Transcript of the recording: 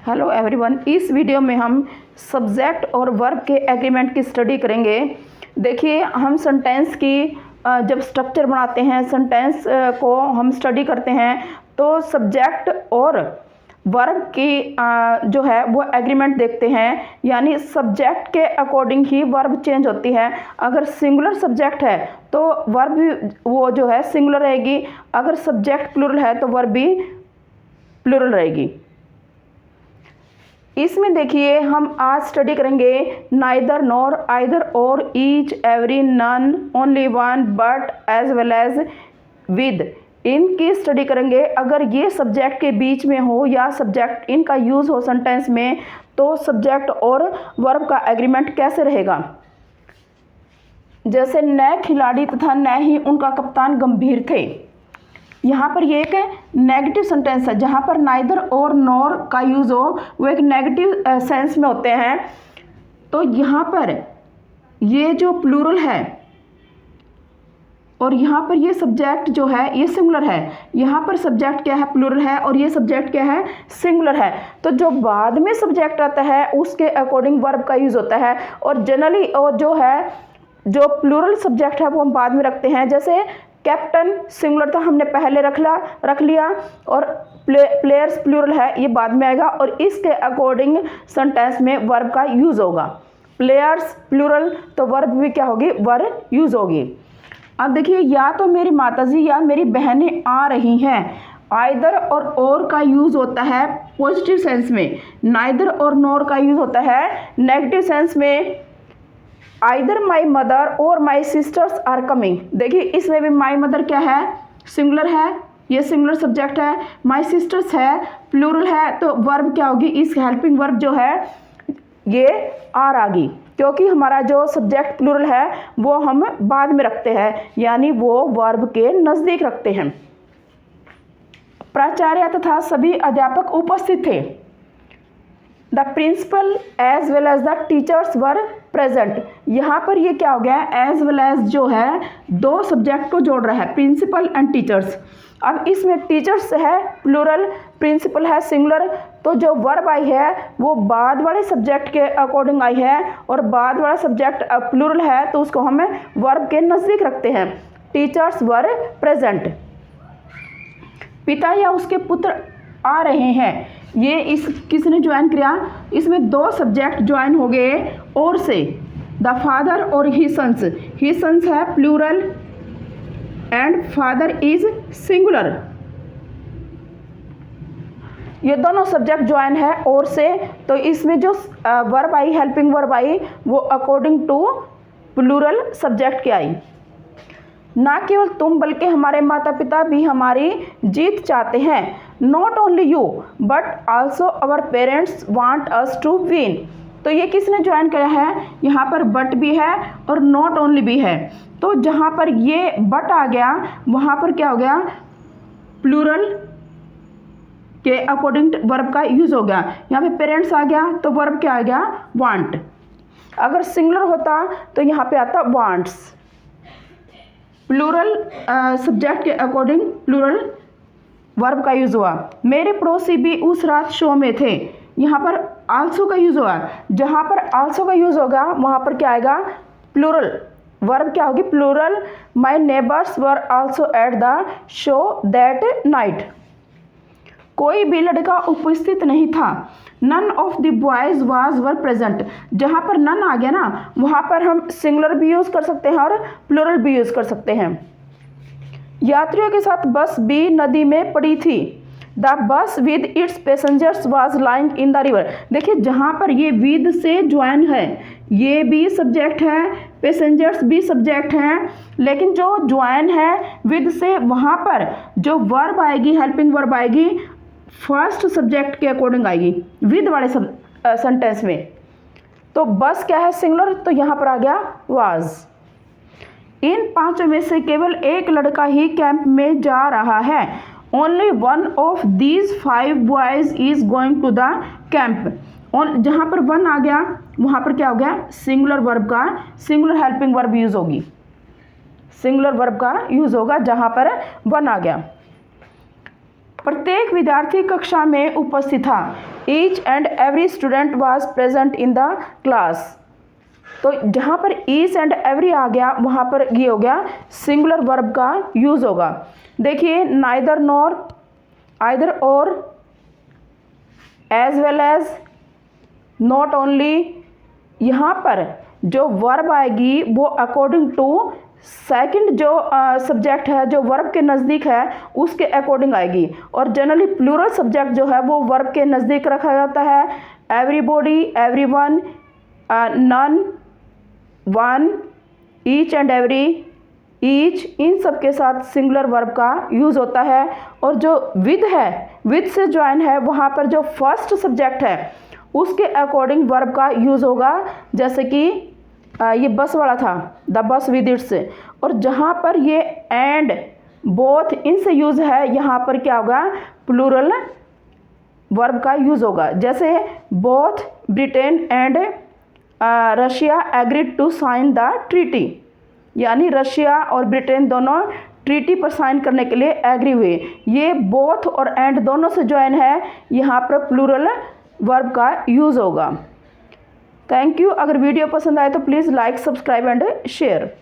Hello everyone, इस video में हम सब्जेक्ट और वर्ब के एग्रीमेंट की स्टडी करेंगे। देखिए, हम सेंटेंस की जब स्ट्रक्चर बनाते हैं, सेंटेंस को हम स्टडी करते हैं, तो सब्जेक्ट और वर्ब की जो है वो एग्रीमेंट देखते हैं। यानी सब्जेक्ट के अकॉर्डिंग ही वर्ब चेंज होती है। अगर सिंगुलर सब्जेक्ट है तो वर्ब भी वो जो है सिंगुलर रहेगी, अगर सब्जेक्ट प्लूरल है तो वर्ब भी प्लूरल रहेगी। इसमें देखिए, हम आज स्टडी करेंगे neither, nor, either, or, each, every, none, only one, but, as well as, with, इनकी स्टडी करेंगे। अगर ये सब्जेक्ट के बीच में हो या सब्जेक्ट इनका यूज़ हो सेंटेंस में, तो सब्जेक्ट और वर्ब का एग्रीमेंट कैसे रहेगा। जैसे न खिलाड़ी तथा न ही उनका कप्तान गंभीर थे। यहाँ पर ये एक नेगेटिव सेंटेंस है। जहाँ पर नाइदर और नॉर का यूज़ हो वो एक नेगेटिव सेंस में होते हैं। तो यहाँ पर ये जो प्लूरल है और यहाँ पर ये सब्जेक्ट जो है ये सिंगुलर है। यहाँ पर सब्जेक्ट क्या है, प्लूरल है, और ये सब्जेक्ट क्या है, सिंगुलर है। तो जो बाद में सब्जेक्ट आता है उसके अकॉर्डिंग वर्ब का यूज़ होता है। और जनरली और जो प्लूरल सब्जेक्ट है वो हम बाद में रखते हैं। जैसे कैप्टन सिंगुलर था, हमने पहले रख लिया, और प्लेयर्स प्लूरल है, ये बाद में आएगा, और इसके अकॉर्डिंग सेंटेंस में वर्ब का यूज़ होगा। प्लेयर्स प्लूरल तो वर्ब भी क्या होगी, वर्ब यूज़ होगी। अब देखिए, या तो मेरी माताजी या मेरी बहनें आ रही हैं। आइदर और का यूज़ होता है पॉजिटिव सेंस में, नाइदर और नॉर का यूज़ होता है नेगेटिव सेंस में। आइदर माई मदर और माई सिस्टर्स आर कमिंग। देखिए, इसमें भी माई मदर क्या है, सिंगुलर है, ये सिंगुलर सब्जेक्ट है। माई सिस्टर्स है, प्लूरल है, तो वर्ब क्या होगी, इस हेल्पिंग वर्ब जो है ये आर आ गई, क्योंकि हमारा जो सब्जेक्ट प्लूरल है वो हम बाद में रखते हैं, यानी वो वर्ब के नज़दीक रखते हैं। प्राचार्य तथा सभी अध्यापक उपस्थित थे। The principal as well as the teachers were present. यहाँ पर ये क्या हो गया, एज वेल एज जो है दो सब्जेक्ट को जोड़ रहा है, प्रिंसिपल एंड टीचर्स। अब इसमें टीचर्स है प्लूरल, प्रिंसिपल है सिंगुलर, तो जो वर्ब आई है वो बाद वाले सब्जेक्ट के अकॉर्डिंग आई है, और बाद वाला सब्जेक्ट प्लूरल है तो उसको हम वर्ब के नज़दीक रखते हैं। Teachers were present. पिता या उसके पुत्र आ रहे हैं। ये इस किसने ज्वाइन किया, इसमें दो सब्जेक्ट ज्वाइन हो गए और से, द फादर और ही सन्स। ही सन्स है plural and father is singular. ये दोनों सब्जेक्ट ज्वाइन है और से, तो इसमें जो verb I, helping verb I, वो अकॉर्डिंग टू प्लूरल सब्जेक्ट की आई। ना केवल तुम बल्कि हमारे माता पिता भी हमारी जीत चाहते हैं। Not only you but also our parents want us to win. तो ये किसने ज्वाइन किया है, यहाँ पर बट भी है और नॉट ओनली भी है। तो जहाँ पर ये बट आ गया वहाँ पर क्या हो गया, प्लूरल के अकॉर्डिंग वर्ब का यूज़ हो गया। यहाँ पे पेरेंट्स आ गया तो वर्ब क्या आ गया, वांट। अगर सिंगुलर होता तो यहाँ पे आता वांट्स। प्लूरल सब्जेक्ट के अकॉर्डिंग प्लूरल वर्ब का यूज़ हुआ। मेरे पड़ोसी भी उस रात शो में थे। यहाँ पर आल्सो का यूज़ हुआ। जहाँ पर आल्सो का यूज़ होगा वहाँ पर क्या आएगा, प्लूरल। वर्ब क्या होगी, plural. My neighbours were also at the show that night. कोई भी लड़का उपस्थित नहीं था। None of the boys was were present. जहाँ पर नन आ गया ना, वहाँ पर हम सिंगुलर भी यूज़ कर सकते हैं और प्लूरल भी यूज़ कर सकते हैं। यात्रियों के साथ बस भी नदी में पड़ी थी। The bus with its passengers was lying in the river. देखिए, जहाँ पर ये विद से ज्वाइन है, ये भी सब्जेक्ट है, पैसेंजर्स भी सब्जेक्ट हैं, लेकिन जो ज्वाइन है विद से, वहाँ पर जो वर्ब आएगी, हेल्पिंग वर्ब आएगी, फर्स्ट सब्जेक्ट के अकॉर्डिंग आएगी विद वाले सेंटेंस में। तो बस क्या है, सिंगुलर, तो यहाँ पर आ गया वाज। इन पांचों में से केवल एक लड़का ही कैंप में जा रहा है। Only one of these 5 boys is going to the camp. और जहाँ पर वन आ गया वहाँ पर क्या हो गया, सिंगुलर वर्ब का सिंगुलर हेल्पिंग वर्ब यूज़ होगी। सिंगुलर वर्ब का यूज़ होगा जहाँ पर वन आ गया। प्रत्येक विद्यार्थी कक्षा में उपस्थित था। Each and every student was present in the class. तो जहाँ पर ईच एंड एवरी आ गया वहाँ पर ये हो गया सिंगुलर वर्ब का यूज़ होगा। देखिए neither nor, either or, as well as, not only, यहाँ पर जो वर्ब आएगी वो अकॉर्डिंग टू सेकंड जो सब्जेक्ट है जो वर्ब के नज़दीक है उसके अकॉर्डिंग आएगी। और जनरली प्लूरल सब्जेक्ट जो है वो वर्ब के नज़दीक रखा जाता है। Everybody, everyone, none, one, each and every, each, इन सब के साथ सिंगुलर वर्ब का यूज़ होता है। और जो विद है, विद से ज्वाइन है, वहाँ पर जो फर्स्ट सब्जेक्ट है उसके अकॉर्डिंग वर्ब का यूज़ होगा। जैसे कि ये बस वाला था, द बस विद इट्स। और जहाँ पर ये एंड, बोथ, इनसे यूज़ है, यहाँ पर क्या होगा प्लूरल वर्ब का यूज़ होगा। जैसे both Britain and Russia agreed to sign the treaty, यानी रशिया और ब्रिटेन दोनों ट्रीटी पर साइन करने के लिए एग्री हुए। ये बोथ और एंड दोनों से ज्वाइन है, यहाँ पर प्लूरल वर्ब का यूज़ होगा। Thank you. अगर वीडियो पसंद आए तो please like, subscribe and share.